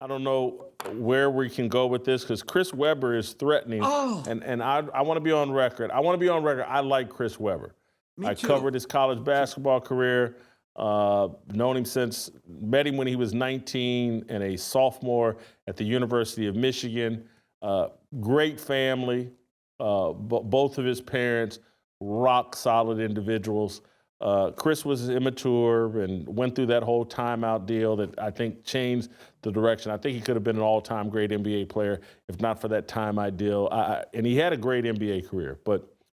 I don't know where we can go with this because Chris Webber is threatening, Oh, and I want to be on record. I want to be on record. I like Chris Webber. me I too. covered his college basketball career. Known him since met him when he was 19 and a sophomore at the University of Michigan. Great family. Both of his parents, rock solid individuals. Chris was immature and went through that whole timeout deal that I think changed the direction. I think he could have been an all-time great NBA player if not for that timeout deal. And he had a great NBA career,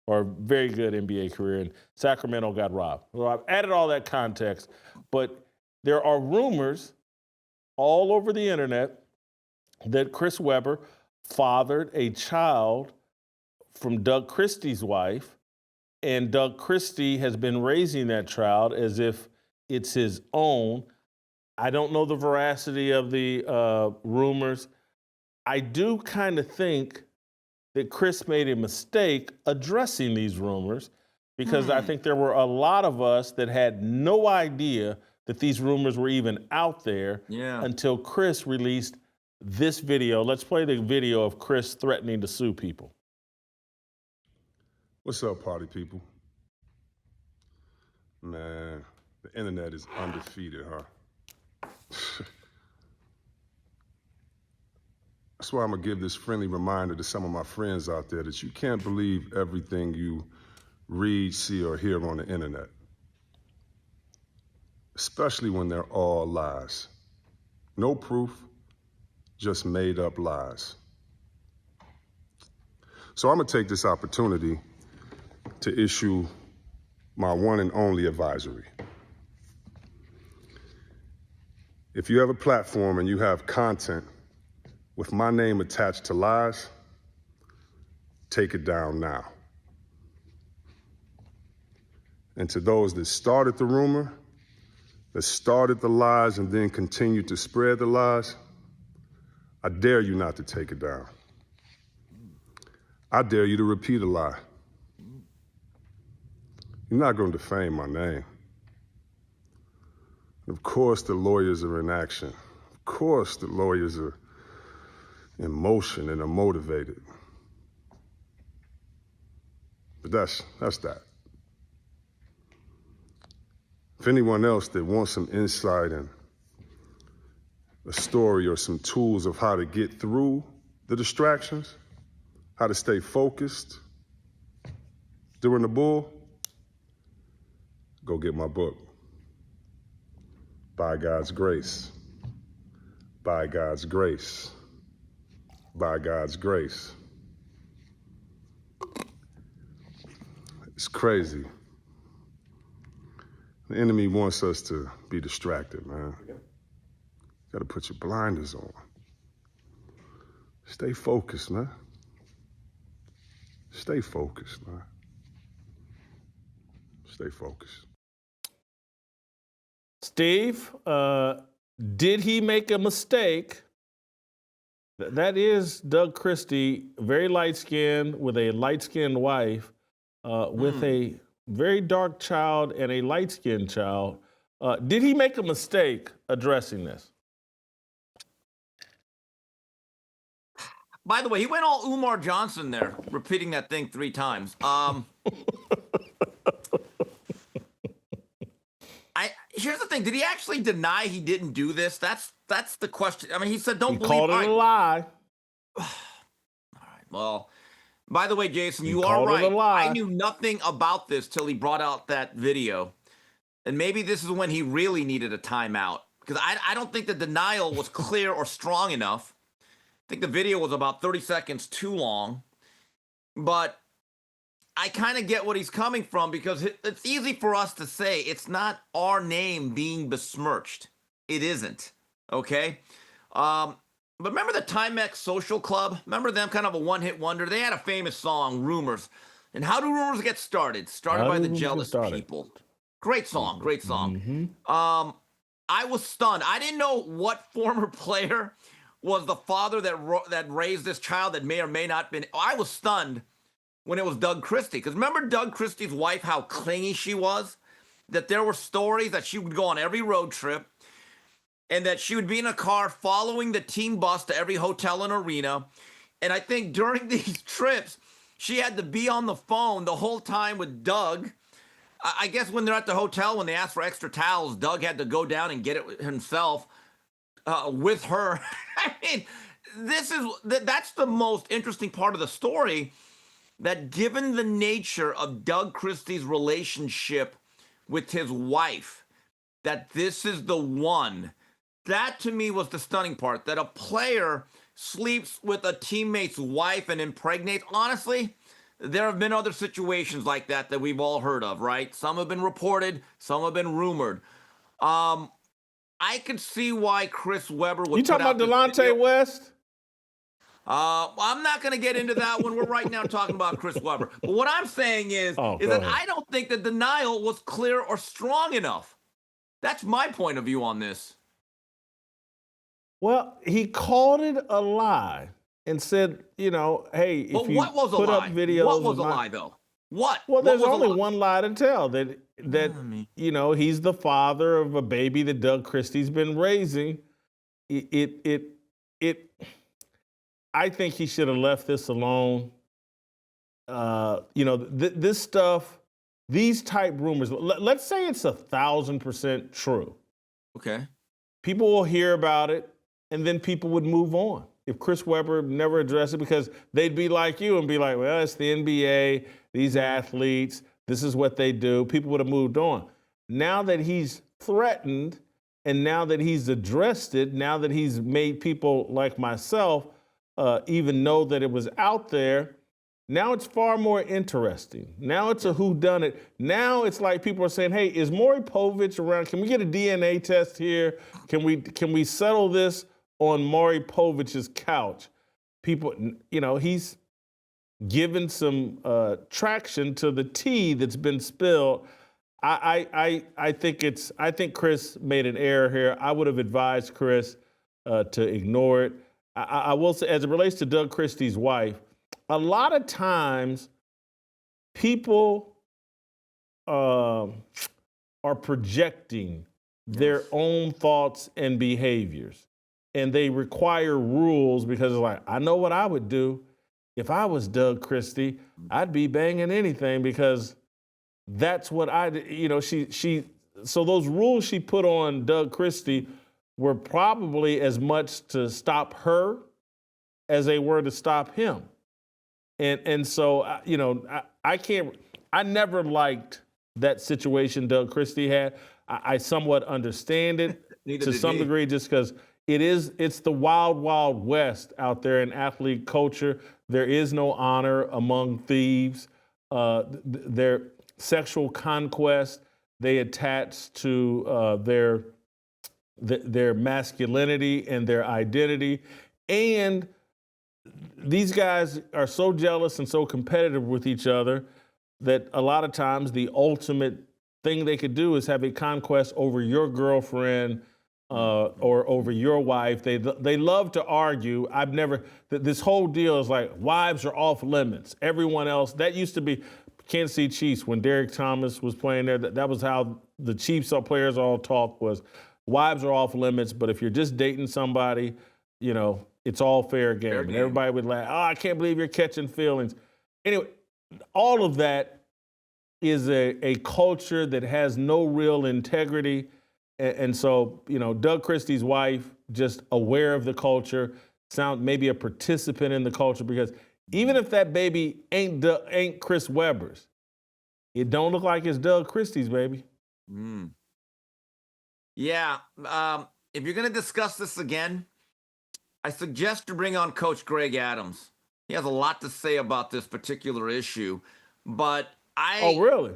or a very good NBA career, and Sacramento got robbed. Well, I've added all that context, but there are rumors all over the internet that Chris Webber fathered a child from Doug Christie's wife, and Doug Christie has been raising that child as if it's his own. I don't know the veracity of the rumors. I do kind of think that Chris made a mistake addressing these rumors because I think there were a lot of us that had no idea that these rumors were even out there until Chris released this video. Let's play the video of Chris threatening to sue people. What's up, party people? Man, the internet is undefeated, huh? That's why I'm gonna give this friendly reminder to some of my friends out there that you can't believe everything you read, see, or hear on the internet, especially when they're all lies. No proof, just made up lies. So I'm gonna take this opportunity to issue my one and only advisory. If you have a platform and you have content with my name attached to lies, take it down now. And to those that started the rumor, that started the lies and then continued to spread the lies, I dare you not to take it down. I dare you to repeat a lie. You're not going to defame my name. Of course, the lawyers are in action. Of course, the lawyers are in motion and are motivated. But that's that. If anyone else that wants some insight and a story or some tools of how to get through the distractions, how to stay focused during the bull, go get my book. By God's grace. By God's grace. By God's grace. It's crazy. The enemy wants us to be distracted, man. You gotta put your blinders on. Stay focused, man. Stay focused, man. Stay focused. Steve, did he make a mistake? That is Doug Christie, very light-skinned, with a light-skinned wife, with a very dark child and a light-skinned child. Did he make a mistake addressing this? By the way, he went all Umar Johnson there, repeating that thing 3 times. Here's the thing. Did he actually deny he didn't do this? That's the question. I mean, he said, don't believe. He called it a lie. All right. Well, by the way, Jason, you called are it a right. lie. I knew nothing about this till he brought out that video. And maybe this is when he really needed a timeout. Because I don't think the denial was clear or strong enough. I think the video was about 30 seconds too long. But I kind of get what he's coming from, because it's easy for us to say it's not our name being besmirched. It isn't, okay? But remember the Timex Social Club? Remember them, kind of a one-hit wonder? They had a famous song, Rumors. And how do rumors get started? Started by the jealous people. Great song, great song. I was stunned. I didn't know what former player was the father that raised this child that may or may not been. I was stunned when it was Doug Christie. Because remember Doug Christie's wife, how clingy she was? That there were stories that she would go on every road trip. and that she would be in a car following the team bus to every hotel and arena. And I think during these trips, she had to be on the phone the whole time with Doug. I guess when they're at the hotel, when they ask for extra towels, Doug had to go down and get it himself with her. I mean, that's the most interesting part of the story, that given the nature of Doug Christie's relationship with his wife, that this is the one. That to me was the stunning part, that a player sleeps with a teammate's wife and impregnates. Honestly, there have been other situations like that we've all heard of, right? Some have been reported, some have been rumored. I could see why Chris Webber would. You talking about Delonte West? I'm not going to get into that one. We're right now talking about Chris Webber. But what I'm saying is that I don't think the denial was clear or strong enough. That's my point of view on this. Well, he called it a lie and said, hey, if But you what was a put lie? up videos, What was a lie, though? What? Well, What there's was a only lie? one lie to tell, that he's the father of a baby that Doug Christie's been raising. I think he should have left this alone. This stuff, these type rumors. Let's say it's 1,000% true. Okay. People will hear about it, and then people would move on. If Chris Webber never addressed it, because they'd be like you and be like, well, it's the NBA, these athletes, this is what they do. People would have moved on. Now that he's threatened, and now that he's addressed it, now that he's made people like myself even know that it was out there, now it's far more interesting. Now it's a whodunit. Now it's like people are saying, hey, is Maury Povich around? Can we get a DNA test here? Can we settle this on Maury Povich's couch? People, he's given some traction to the tea that's been spilled. I think Chris made an error here. I would have advised Chris to ignore it. I will say, as it relates to Doug Christie's wife, a lot of times people are projecting their own thoughts and behaviors, and they require rules because it's like, I know what I would do if I was Doug Christie. I'd be banging anything because that's what so those rules she put on Doug Christie were probably as much to stop her as they were to stop him. And so, I never liked that situation Doug Christie had. I somewhat understand it to some degree, just because it's the wild, wild west out there in athlete culture. There is no honor among thieves. Their sexual conquest, they attach to their masculinity and their identity. And these guys are so jealous and so competitive with each other that a lot of times the ultimate thing they could do is have a conquest over your girlfriend or over your wife. They love to argue. This whole deal is like, wives are off limits. Everyone else, that used to be Kansas City Chiefs when Derek Thomas was playing there. That was how the Chiefs players all talk, was wives are off limits, but if you're just dating somebody, it's all fair game. And everybody would laugh, oh, I can't believe you're catching feelings. Anyway, all of that is a culture that has no real integrity. And so, Doug Christie's wife, just aware of the culture, maybe a participant in the culture, because even if that baby ain't Chris Webber's, it don't look like it's Doug Christie's baby. Mm. Yeah. If you're going to discuss this again, I suggest you bring on Coach Greg Adams. He has a lot to say about this particular issue, but Oh, really?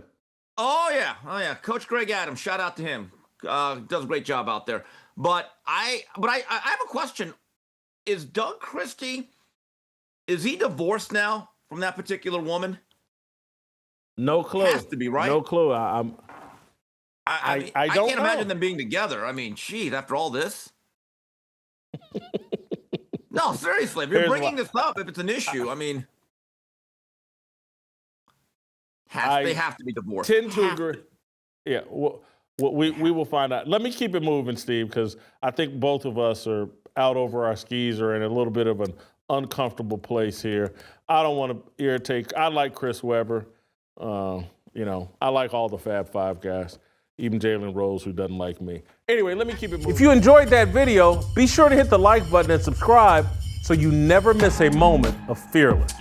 Oh, yeah. Coach Greg Adams, shout out to him. Does a great job out there. But I have a question. Is Doug Christie, is he divorced now from that particular woman? No clue. Has to be, right? No clue. I can't imagine them being together. I mean, geez, after all this. No, seriously, if you're bringing this up, if it's an issue, I mean, they have to be divorced. Tend to agree. Yeah. We will find out. Let me keep it moving, Steve, because I think both of us are out over our skis or in a little bit of an uncomfortable place here. I don't want to irritate. I like Chris Webber. You know, I like all the Fab Five guys, even Jalen Rose, who doesn't like me. Anyway, let me keep it moving. If you enjoyed that video, be sure to hit the like button and subscribe so you never miss a moment of Fearless.